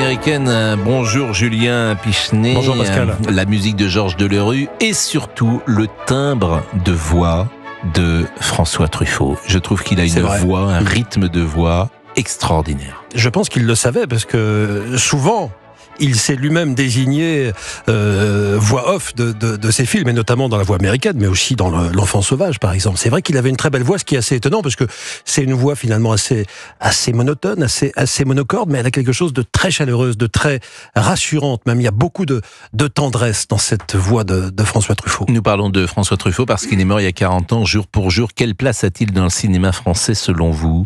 américaine. Bonjour Julien Pichenet. Bonjour Pascal. La musique de Georges Delerue et surtout le timbre de voix de François Truffaut. Je trouve qu'il a une voix, un rythme de voix extraordinaire. Je pense qu'il le savait parce que souvent, il s'est lui-même désigné voix off de ses films, et notamment dans la voix américaine, mais aussi dans L'Enfant sauvage, par exemple. C'est vrai qu'il avait une très belle voix, ce qui est assez étonnant, parce que c'est une voix finalement assez monotone, assez monocorde, mais elle a quelque chose de très chaleureuse, de très rassurante. Même il y a beaucoup de tendresse dans cette voix de François Truffaut. Nous parlons de François Truffaut parce qu'il est mort il y a 40 ans, jour pour jour. Quelle place a-t-il dans le cinéma français selon vous ?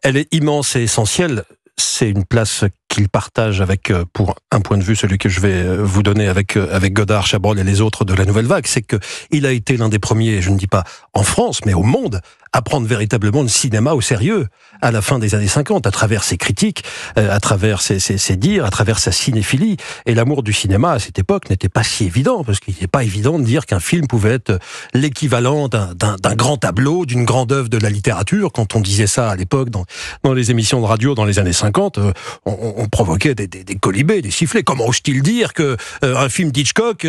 Elle est immense et essentielle. C'est une place qu'il partage avec, pour un point de vue, celui que je vais vous donner avec Godard, Chabrol et les autres de la Nouvelle Vague, c'est que il a été l'un des premiers, je ne dis pas en France, mais au monde, à prendre véritablement le cinéma au sérieux à la fin des années 50, à travers ses critiques, à travers ses dires, à travers sa cinéphilie. Et l'amour du cinéma à cette époque n'était pas si évident, parce qu'il n'était pas évident de dire qu'un film pouvait être l'équivalent d'un grand tableau, d'une grande œuvre de la littérature. Quand on disait ça à l'époque dans les émissions de radio dans les années 50, on provoquait des colibés, des sifflets. Comment ose-t-il dire que un film d'Hitchcock,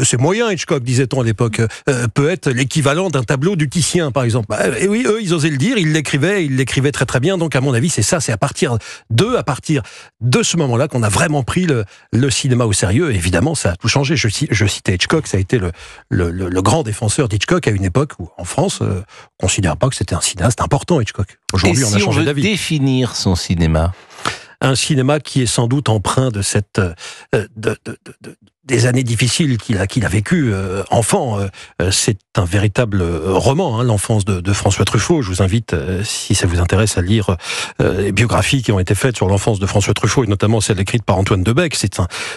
c'est moyen Hitchcock, disait-on à l'époque, peut être l'équivalent d'un tableau du Titien, par exemple. Et oui, eux, ils osaient le dire, ils l'écrivaient très très bien. Donc, à mon avis, c'est à partir de ce moment-là qu'on a vraiment pris le cinéma au sérieux. Et évidemment, ça a tout changé. Je citais Hitchcock, ça a été le grand défenseur d'Hitchcock à une époque où, en France, on ne considère pas que c'était un cinéaste important, Hitchcock. Aujourd'hui, on a changé d'avis. Et si on veut définir son cinéma ? Un cinéma qui est sans doute empreint de cette des années difficiles qu'il a vécues enfant. C'est un véritable roman, l'enfance de François Truffaut. Je vous invite, si ça vous intéresse, à lire les biographies qui ont été faites sur l'enfance de François Truffaut, et notamment celle écrite par Antoine Debec.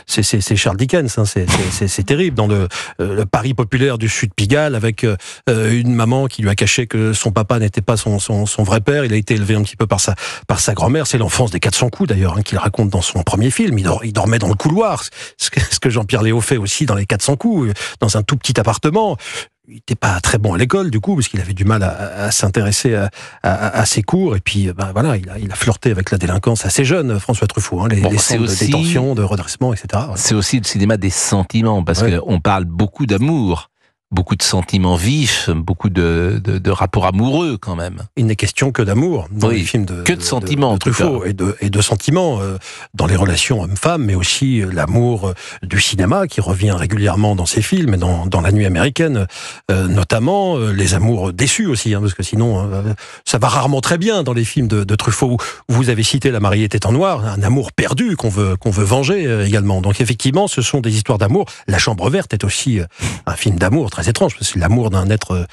C'est Charles Dickens, c'est terrible. Dans le Paris populaire du Sud-Pigalle, avec une maman qui lui a caché que son papa n'était pas son vrai père. Il a été élevé un petit peu par sa grand-mère. C'est l'enfance des 400 coups, d'ailleurs, qu'il raconte dans son premier film. Il dormait dans le couloir, ce que Jean-Pierre Léaud fait aussi dans les 400 coups, dans un tout petit appartement. Il n'était pas très bon à l'école, du coup, parce qu'il avait du mal à s'intéresser à ses cours. Et puis, voilà, il a flirté avec la délinquance assez jeune, François Truffaut. Les scènes de détention, de redressement, etc. C'est aussi le cinéma des sentiments, parce qu'on parle beaucoup d'amour. Beaucoup de sentiments vifs, beaucoup de rapports amoureux quand même. Il n'est question que d'amour dans les films de sentiments, de Truffaut, et de sentiments dans les relations hommes-femmes, mais aussi l'amour du cinéma qui revient régulièrement dans ses films, et dans La Nuit américaine notamment, les amours déçus aussi, parce que sinon ça va rarement très bien dans les films de Truffaut. Vous avez cité La mariée était en noir, un amour perdu qu'on veut venger également. Donc effectivement, ce sont des histoires d'amour. La Chambre verte est aussi un film d'amour très étrange, parce que c'est l'amour d'un être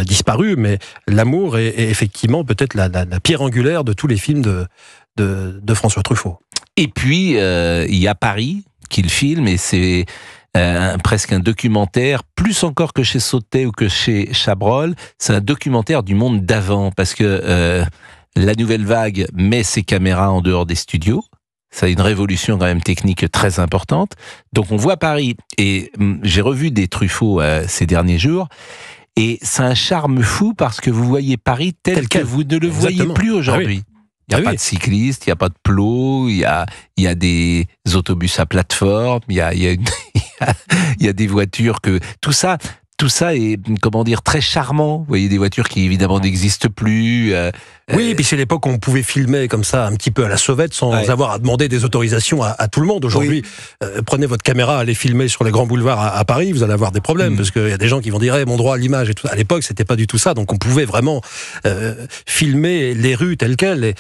disparu, mais l'amour est effectivement peut-être la pierre angulaire de tous les films de François Truffaut. Et puis, il y a Paris qu'il filme, et c'est presque un documentaire, plus encore que chez Sautet ou que chez Chabrol, c'est un documentaire du monde d'avant, parce que la Nouvelle Vague met ses caméras en dehors des studios. Ça a une révolution quand même technique très importante. Donc on voit Paris, et j'ai revu des Truffaut ces derniers jours, et c'est un charme fou parce que vous voyez Paris tel que vous ne le voyez plus aujourd'hui. Il n'y a pas de cyclistes, il n'y a pas de plots, il y a des autobus à plateforme, il y a des voitures que... Tout ça est, comment dire, très charmant. Vous voyez des voitures qui évidemment n'existent plus. Oui, et puis c'est l'époque où on pouvait filmer comme ça, un petit peu à la sauvette, sans avoir à demander des autorisations à tout le monde. Aujourd'hui, prenez votre caméra, allez filmer sur les grands boulevards à Paris, vous allez avoir des problèmes, parce qu'il y a des gens qui vont dire mon droit à l'image et tout. À l'époque, c'était pas du tout ça, donc on pouvait vraiment filmer les rues telles quelles. Et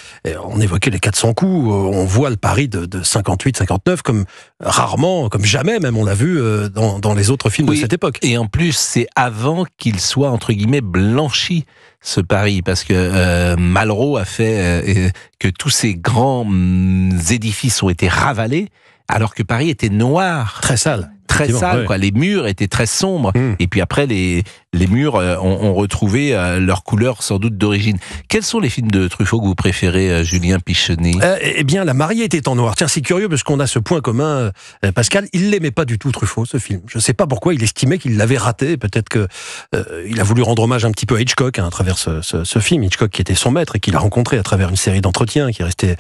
on évoquait les 400 coups, on voit le Paris de 58, 59 comme rarement, comme jamais même on l'a vu dans les autres films de cette époque. Et en plus, c'est avant qu'il soit, entre guillemets, blanchi, ce Paris, parce que Malraux a fait que tous ces grands édifices ont été ravalés, alors que Paris était noir. Très sale. très sale, quoi. Les murs étaient très sombres. Et puis après, les murs ont retrouvé leur couleur sans doute d'origine. Quels sont les films de Truffaut que vous préférez, Julien Pichenet? Eh bien, La mariée était en noir. Tiens, c'est curieux parce qu'on a ce point commun, Pascal. Il l'aimait pas du tout, Truffaut, ce film. Je sais pas pourquoi. Il estimait qu'il l'avait raté. Peut-être que il a voulu rendre hommage un petit peu à Hitchcock à travers ce film. Hitchcock qui était son maître et qu'il a rencontré à travers une série d'entretiens qui est restée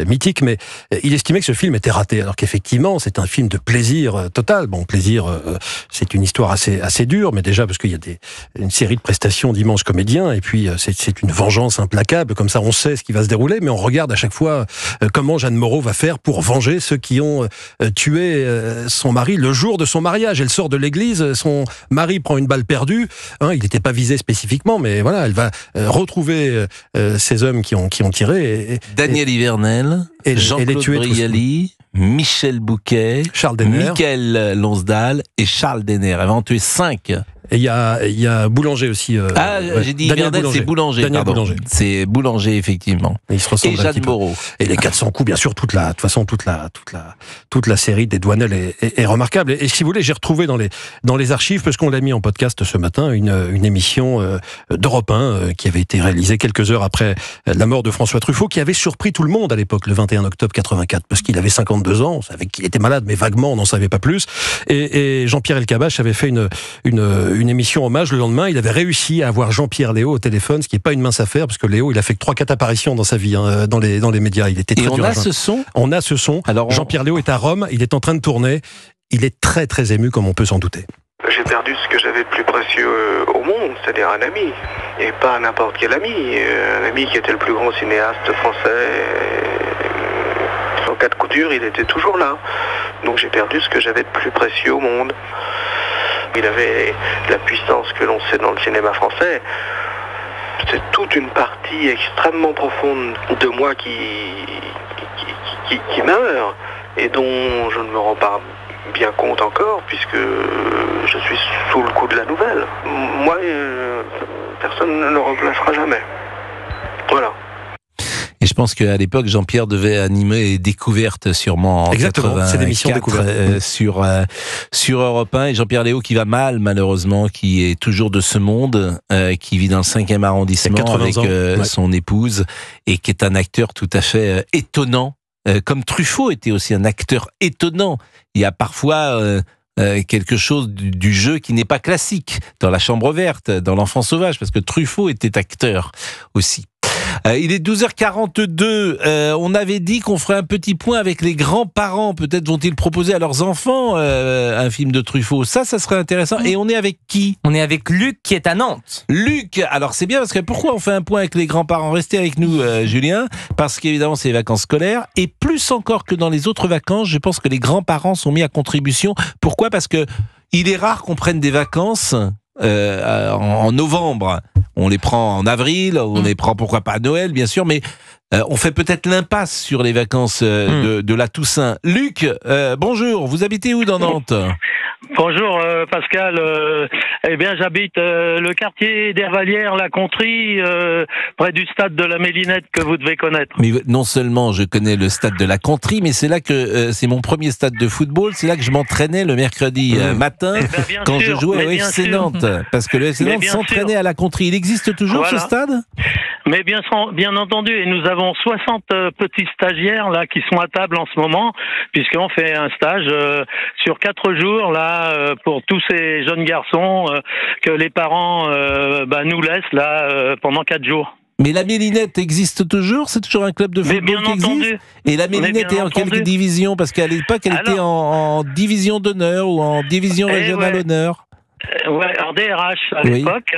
mythique. Mais il estimait que ce film était raté, alors qu'effectivement, c'est un film de plaisir total. Bon, plaisir, c'est une histoire assez dure, mais déjà parce qu'il y a une série de prestations d'immenses comédiens, et puis c'est une vengeance implacable. Comme ça, on sait ce qui va se dérouler, mais on regarde à chaque fois comment Jeanne Moreau va faire pour venger ceux qui ont tué son mari le jour de son mariage. Elle sort de l'église, son mari prend une balle perdue. Il n'était pas visé spécifiquement, mais voilà, elle va retrouver ces hommes qui ont tiré. Daniel Hivernel, Jean-Claude Brialy, Michel Bouquet, Charles Denner, Michael Lonsdal et Charles Denner. Elle va en tuer 5. Et il y a Boulanger aussi. J'ai dit Hivernel, c'est Boulanger. Daniel Boulanger. C'est Boulanger, effectivement. Et Jeanne Moreau. Et les 400 coups, bien sûr, toute la série des Douanel est remarquable. Et si vous voulez, j'ai retrouvé dans les archives, parce qu'on l'a mis en podcast ce matin, une émission d'Europe 1 qui avait été réalisée quelques heures après la mort de François Truffaut, qui avait surpris tout le monde à l'époque, le 21 octobre 84, parce qu'il avait 52 ans, on savait qu'il était malade, mais vaguement, on n'en savait pas plus. Et Jean-Pierre Elkabbach avait fait une émission hommage le lendemain. Il avait réussi à avoir Jean-Pierre Léaud au téléphone, ce qui n'est pas une mince affaire, parce que Léaud, il a fait que 3-4 apparitions dans sa vie, dans les médias. Il était très dur à joindre. On a ce son. Alors, Jean-Pierre Léaud est à Rome, il est en train de tourner. Il est très très ému, comme on peut s'en douter. J'ai perdu ce que j'avais de plus précieux au monde, c'est-à-dire un ami. Et pas n'importe quel ami. Un ami qui était le plus grand cinéaste français. En cas de coup dur, il était toujours là. Donc j'ai perdu ce que j'avais de plus précieux au monde. Il avait la puissance que l'on sait dans le cinéma français. C'est toute une partie extrêmement profonde de moi qui meurt et dont je ne me rends pas bien compte encore, puisque je suis sous le coup de la nouvelle. Moi, personne ne le remplacera jamais. Voilà. Et je pense qu'à l'époque, Jean-Pierre devait animer Découverte sûrement en Exactement, 84, c'est l'émission Découverte. Sur Europe 1. Et Jean-Pierre Léaud qui va mal, malheureusement, qui est toujours de ce monde, qui vit dans le 5e arrondissement avec son épouse, et qui est un acteur tout à fait étonnant. Comme Truffaut était aussi un acteur étonnant. Il y a parfois quelque chose du jeu qui n'est pas classique dans La Chambre verte, dans L'Enfant sauvage, parce que Truffaut était acteur aussi. Il est 12h42. On avait dit qu'on ferait un petit point avec les grands-parents. Peut-être vont-ils proposer à leurs enfants un film de Truffaut. Ça serait intéressant. Et on est avec qui? On est avec Luc qui est à Nantes. Luc, alors c'est bien parce que pourquoi on fait un point avec les grands-parents? Restez avec nous, Julien, parce qu'évidemment c'est les vacances scolaires. Et plus encore que dans les autres vacances, je pense que les grands-parents sont mis à contribution. Pourquoi? Parce que il est rare qu'on prenne des vacances en novembre. On les prend en avril, on les prend pourquoi pas à Noël, bien sûr, mais on fait peut-être l'impasse sur les vacances de la Toussaint. Luc, bonjour, vous habitez où dans Nantes? Bonjour Pascal, eh bien j'habite le quartier d'Hervalières, la Contrie, près du stade de la Mélinette que vous devez connaître. Mais non seulement je connais le stade de la Contrie, mais c'est là que c'est mon premier stade de football, c'est là que je m'entraînais le mercredi matin quand je jouais au FC Nantes, parce que le FC Nantes s'entraînait à la Contrie. Il existe toujours ce stade? Mais bien entendu, et nous avons 60 petits stagiaires là qui sont à table en ce moment, puisqu'on fait un stage sur 4 jours là pour tous ces jeunes garçons que les parents nous laissent là pendant 4 jours. Mais la Mélinette existe toujours? C'est toujours un club de football qui existe? Et la Mélinette est en quelle division? Parce qu'à l'époque, elle était en division d'honneur ou en division régionale honneur. Ouais, en DRH à l'époque.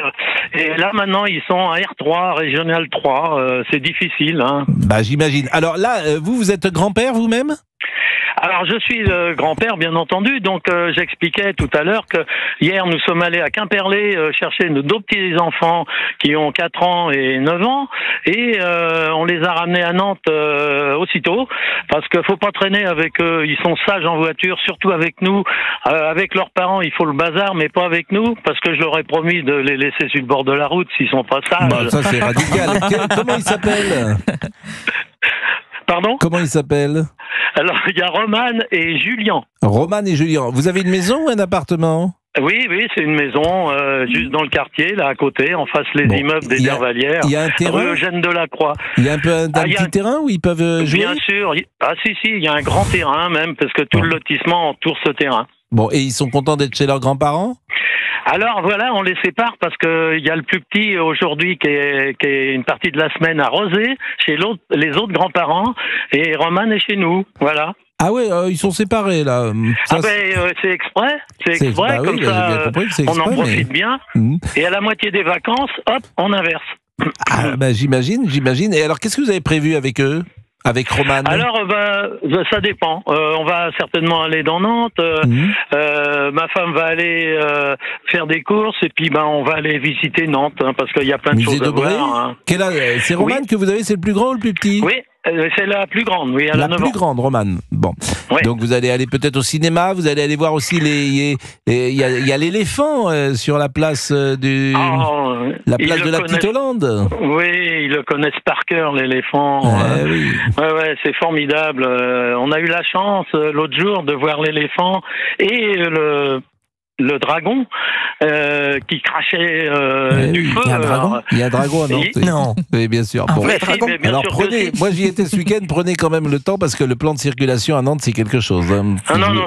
Et là, maintenant, ils sont en R3, Régional 3. C'est difficile. Hein. Bah, j'imagine. Alors là, vous êtes grand-père vous-même? Alors, je suis grand-père, bien entendu. Donc, j'expliquais tout à l'heure que hier, nous sommes allés à Quimperlé chercher nos 2 petits-enfants qui ont 4 ans et 9 ans. Et on les a ramenés à Nantes aussitôt. Parce qu'il faut pas traîner avec eux. Ils sont sages en voiture, surtout avec nous. Avec leurs parents, il faut le bazar, mais pas avec nous. Parce que je leur ai promis de les laisser sur le bord de la route s'ils sont pas sages. Bah, ça, c'est radical. Comment ils s'appellent? Pardon? Comment ils s'appellent? Alors, il y a Romane et Julien. Romane et Julien. Vous avez une maison ou un appartement? Oui, c'est une maison juste dans le quartier, là à côté, en face les immeubles des Dervalières. Il y a un terrain. Rue Eugène Delacroix. Il y a un peu un petit terrain où ils peuvent jouer? Bien sûr. Ah si, il y a un grand terrain même, parce que tout le lotissement entoure ce terrain. Bon, et ils sont contents d'être chez leurs grands-parents? Alors voilà, on les sépare parce que il y a le plus petit aujourd'hui qui est une partie de la semaine à Rosé, chez les autres grands-parents, et Roman est chez nous. Voilà. Ah ouais, ils sont séparés là. C'est exprès. C'est exprès, bah comme oui, ça, j'ai bien compris que c'est exprès, on en profite bien. Et à la moitié des vacances, hop, on inverse. Ah, bah, j'imagine. Et alors, qu'est-ce que vous avez prévu avec eux? Avec Romane? Alors, ça dépend. On va certainement aller dans Nantes. Ma femme va aller faire des courses et puis on va aller visiter Nantes parce qu'il y a plein de choses à voir. C'est Romane que vous avez, c'est le plus grand ou le plus petit? Oui. C'est la plus grande, oui, elle a 9 ans. La plus grande, Romane. Bon. Ouais. Donc vous allez aller peut-être au cinéma, vous allez aller voir aussi il y a l'éléphant sur la place la place de la Petite Hollande. Oui, ils le connaissent par cœur, l'éléphant. Oui. Ouais, c'est formidable. On a eu la chance l'autre jour de voir l'éléphant et le dragon qui crachait du feu. Il y a un dragon à Nantes. Non. Oui, bien sûr. Un vrai dragon. Alors moi j'y étais ce week-end, prenez quand même le temps parce que le plan de circulation à Nantes c'est quelque chose. Non,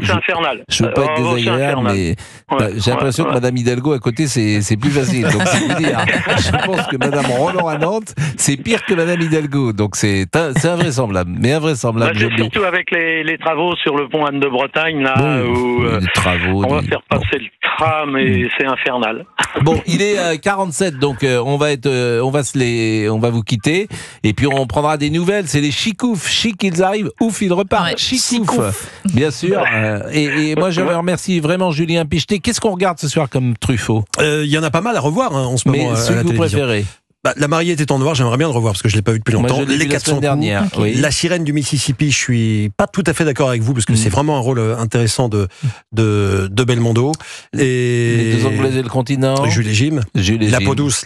c'est infernal. Je veux pas être désagréable, mais j'ai l'impression que Madame Hidalgo à côté c'est plus facile. Donc c'est vous dire. Je pense que Madame Roland à Nantes c'est pire que Madame Hidalgo. Donc c'est invraisemblable, mais invraisemblable. C'est surtout avec les travaux sur le pont Anne de Bretagne là où les travaux. On va faire passer le tram et c'est infernal. Bon, il est 47, donc on va vous quitter et puis on prendra des nouvelles. C'est les chicoufs, chic ils arrivent, ouf ils repartent. Ouais, chicouf, bien sûr. Et moi je remercie vraiment Julien Pichetet. Qu'est-ce qu'on regarde ce soir comme Truffaut? Il y en a pas mal à revoir en ce moment. Mais celui que vous préférez? La mariée était en noir, j'aimerais bien le revoir parce que je l'ai pas vu depuis longtemps. Moi, les 400 dernières. Okay. Oui. La sirène du Mississippi, je suis pas tout à fait d'accord avec vous parce que c'est vraiment un rôle intéressant de Belmondo. Les deux Anglais et le continent. Jules et Jim. La peau douce.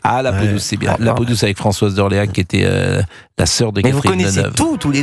Ah, la peau douce, c'est bien. La peau douce avec Françoise d'Orléans qui était la sœur de Catherine Deneuve. Mais vous connaissez tous les